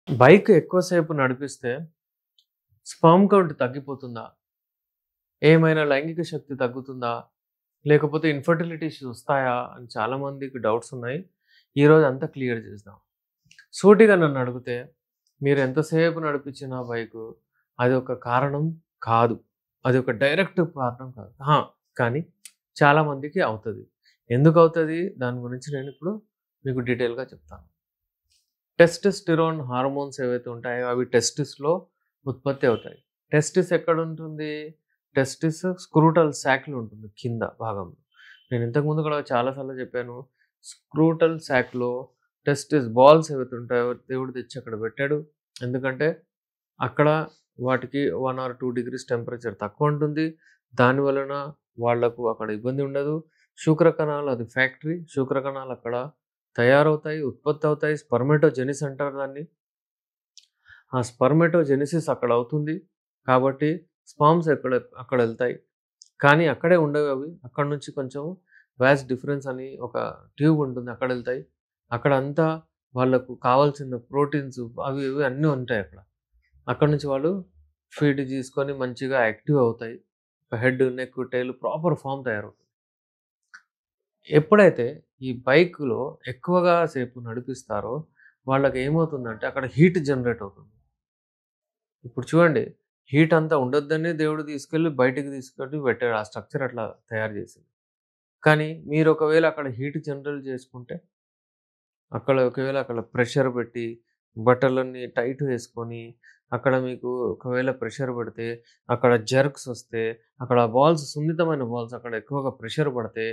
Bike ఎక్కువ సేపు నడిపిస్తే స్పెర్మ్ కౌంట్ తగ్గిపోతుందా? ఏమైనా లైంగిక శక్తి తగ్గుతుందా? లేకపోతే ఇన్‌ఫెర్టిలిటీ ఇష్యూస్ వస్తాయా? అని చాలామందికి డౌట్స్ ఉన్నాయి. ఈరోజు అంతా క్లియర్ చేద్దాం. సూటిగా నన్నడిగితే మీరు ఎంతసేపు నడిపించిన బైకు అది ఒక కారణం కాదు. అది ఒక డైరెక్ట్ కారణం కాదు. కానీ చాలామందికి అవుతది. ఎందుకవుతది? దాని గురించి నేనిప్పుడు మీకు డీటెయిల్‌గా చెప్తాను. టెస్టోస్టెరాన్ హార్మోన్స్ ఏవైతే ఉంటాయో అవి టెస్టిస్‌లో ఉత్పత్తి అవుతాయి. టెస్టిస్ ఎక్కడుంటుంది? టెస్టిస్ స్క్రూటల్ సాక్‌లో ఉంటుంది కింద భాగంలో. నేను ఇంతకుముందు కూడా చాలా సార్లు చెప్పాను. స్క్రూటల్ సాక్‌లో టెస్టిస్ బాల్స్ ఏవైతే ఉంటాయో దేవుడు తెచ్చి అక్కడ పెట్టాడు. ఎందుకంటే అక్కడ వాటికి 1 ఆర్ 2 డిగ్రీస్ టెంపరేచర్ తక్కువ ఉంటుంది. దాని వలన వాళ్ళకు అక్కడ ఇబ్బంది ఉండదు. శుక్రకణాలు అది ఫ్యాక్టరీ. శుక్రకణాలు అక్కడ తయారవుతాయి, ఉత్పత్తి అవుతాయి. స్పెర్మటోజెనిస్ అంటారు దాన్ని. ఆ స్పెర్మటోజెనిసిస్ అక్కడ అవుతుంది. కాబట్టి స్పెర్మ్స్ అక్కడెళ్తాయి. కానీ అక్కడే ఉండవు అవి. అక్కడి నుంచి కొంచెం వాస్ డిఫరెన్స్ అని ఒక ట్యూబ్ ఉంటుంది. అక్కడెళ్తాయి. అక్కడంతా వాళ్ళకు కావాల్సిన ప్రోటీన్స్ అవి ఇవి అన్నీ ఉంటాయి అక్కడ. అక్కడి నుంచి వాళ్ళు ఫీడ్ తీసుకొని మంచిగా యాక్టివ్ అవుతాయి. Head, neck, tail proper form తయారవుతుంది. ఎప్పుడైతే ఈ బైక్‌లో ఎక్కువగా సేపు నడిపిస్తారో వాళ్ళకేమవుతుందంటే అక్కడ హీట్ జనరేట్ అవుతుంది. ఇప్పుడు చూడండి హీట్ అంతా ఉండొద్దనే దేవుడు తీసుకెళ్ళి బయటికి తీసుకొని పెట్టాడు. ఆ స్ట్రక్చర్ అట్లా తయారు చేసింది. కానీ మీరు ఒకవేళ అక్కడ హీట్ జనరల్ చేసుకుంటే ఒకవేళ అక్కడ ప్రెషర్ పెట్టి బట్టలన్నీ టైట్ వేసుకొని అక్కడ మీకు ఒకవేళ ప్రెషర్ పెడితే అక్కడ జర్క్స్ వస్తే అక్కడ బాల్స్ సున్నితమైన బాల్స్ అక్కడ ఎక్కువగా ప్రెషర్ పడితే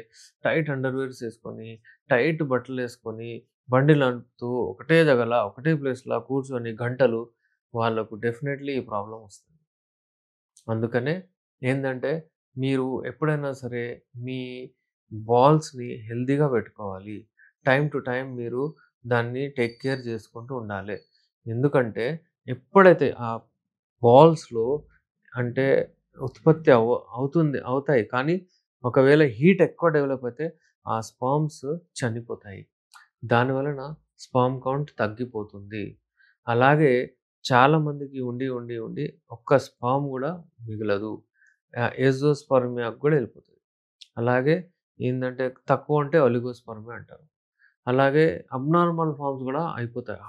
టైట్ అండర్‌వేర్స్ ఏసుకొని, టైట్ బట్టలేసుకొని బండి నడుపుతూ ఒకటే జగల, ఒకటే ప్లేస్‌ల కూర్చొని గంటలు వాళ్ళకు డెఫినైట్‌లీ ఈ ప్రాబ్లమ్ వస్తుంది. అందుకనే ఏందంటే, మీరు ఎప్పుడైనా సరే మీ బాల్స్‌ని హెల్తీగా పెట్టుకోవాలి. టైమ్ టు టైమ్ మీరు దాన్ని టేక్ కేర్ చేసుకుంటూ ఉండాలి. ఎందుకంటే, ఎప్పుడైతే ఆ బాల్స్‌లో అంటే ఉత్పత్తి అవుతాయి. కానీ ఒకవేళ హీట్ ఎక్కువ డెవలప్ అయితే ఆ స్పెర్మ్స్ చనిపోతాయి. దాని వలన స్పెర్మ్ కౌంట్ తగ్గిపోతుంది. అలాగే చాలామందికి ఉండి ఒక్క స్పెర్మ్ గూడా మిగలదు. ఎజోస్పెర్మియాకి గూడా ఎళ్ళిపోతది. అలాగే ఏందంటే తక్కువ ఉంటే ఒలిగోస్పెర్మియా అంటారు. అలాగే అబ్నార్మల్ ఫార్మ్స్ గూడా అయిపోతాయి.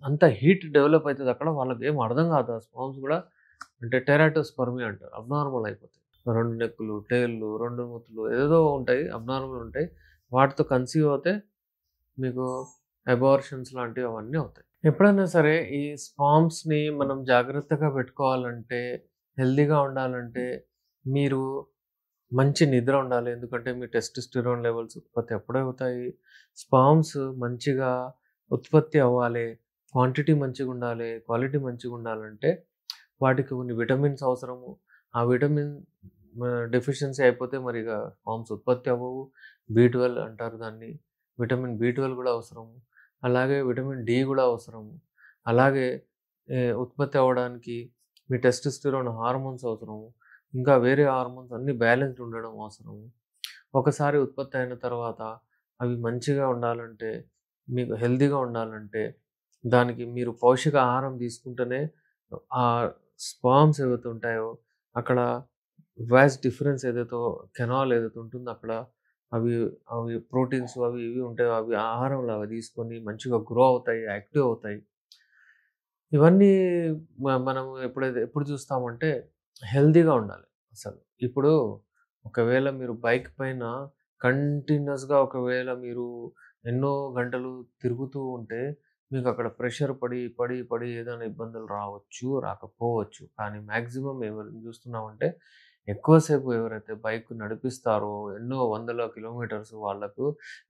అంత హీట్ డెవలప్ అయితదక్కడ వాళ్ళకేం అర్థం కాదు. ఆ స్పెర్మ్స్ గూడా అంటే టెరాటోస్పెర్మియా అంటారు. అబ్నార్మల్ అయిపోతాయి. 2 నెక్కులు, టెయిల్‌లు, 2 మూతులు ఏదేదో ఉంటాయి. అబ్నార్మల్ ఉంటాయి. వాటితో కన్సీవ్ అవుతే మీకు అబార్షన్స్ లాంటివి అవన్నీ అవుతాయి. ఎప్పుడైనా సరే ఈ స్పామ్స్‌ని మనం జాగ్రత్తగా పెట్టుకోవాలంటే, హెల్తీగా ఉండాలంటే, మీరు మంచి నిద్ర ఉండాలి. ఎందుకంటే మీ టెస్టోస్టెరాన్ లెవెల్స్ ఉత్పత్తి అప్పుడే అవుతాయి. స్పామ్స్ మంచిగా ఉత్పత్తి అవ్వాలి. క్వాంటిటీ మంచిగుండాలి. క్వాలిటీ మంచిగుండాలంటే వాటికి కొన్ని విటమిన్స్ అవసరము. ఆ విటమిన్ డెఫిషియన్సీ అయిపోతే మరి ఇగ స్పామ్స్ ఉత్పత్తి అవ్వవు. బి12 అంటారు దాన్ని. విటమిన్ బి12 గూడా అవసరము. అలాగే విటమిన్ డి గూడా అవసరము. అలాగే ఉత్పత్తి అవ్వడానికి మీ టెస్టోస్టెరాన్ హార్మోన్స్ అవసరము. ఇంకా వేరే హార్మోన్స్ అన్నీ బ్యాలెన్స్‌డ్ ఉండడం అవసరము. ఒకసారి ఉత్పత్తి అయిన తర్వాత అవి మంచిగా ఉండాలంటే, మీకు హెల్తీగా ఉండాలంటే, దానికి మీరు పౌషికాహారం తీసుకుంటేనే ఆ స్పెర్మ్స్ ఏవైతే ఉంటాయో అక్కడ వాస్ డిఫరెన్స్ ఏదైతే కెనాల్ ఏదైతే ఉంటుందో అక్కడ అవి అవి ప్రోటీన్స్ అవి ఇవి ఉంటాయో అవి ఆహారంలాగా తీసుకొని మంచిగా గ్రో అవుతాయి, యాక్టివ్ అవుతాయి. ఇవన్నీ మనం ఎప్పుడు చూస్తామంటే హెల్తీగా ఉండాలి అసలు. ఇప్పుడు ఒకవేళ మీరు బైక్ పైన కంటిన్యూయస్‌గా ఒకవేళ మీరు ఎన్నో గంటలు తిరుగుతూ ఉంటే మీకక్కడ ప్రెషర్ పడి ఏదైనా ఇబ్బందులు రావచ్చు, రాకపోవచ్చు. కానీ మాక్సిమం ఎవరిని చూస్తున్నామంటే ఎక్కువ సేపు ఎవరైతే బైక్ నడిపిస్తారో ఎన్నో వందల కిలోమీటర్స్ వాళ్ళకు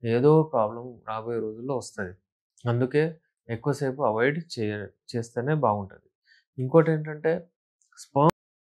ఏదో ప్రాబ్లమ్ రాబోయే రోజుల్లో వస్తది. అందుకే ఎక్కువ సేపు అవాయిడ్ చేస్తేనే బాగుంటది. ఇంకోటేంటంటే స్పెర్మ్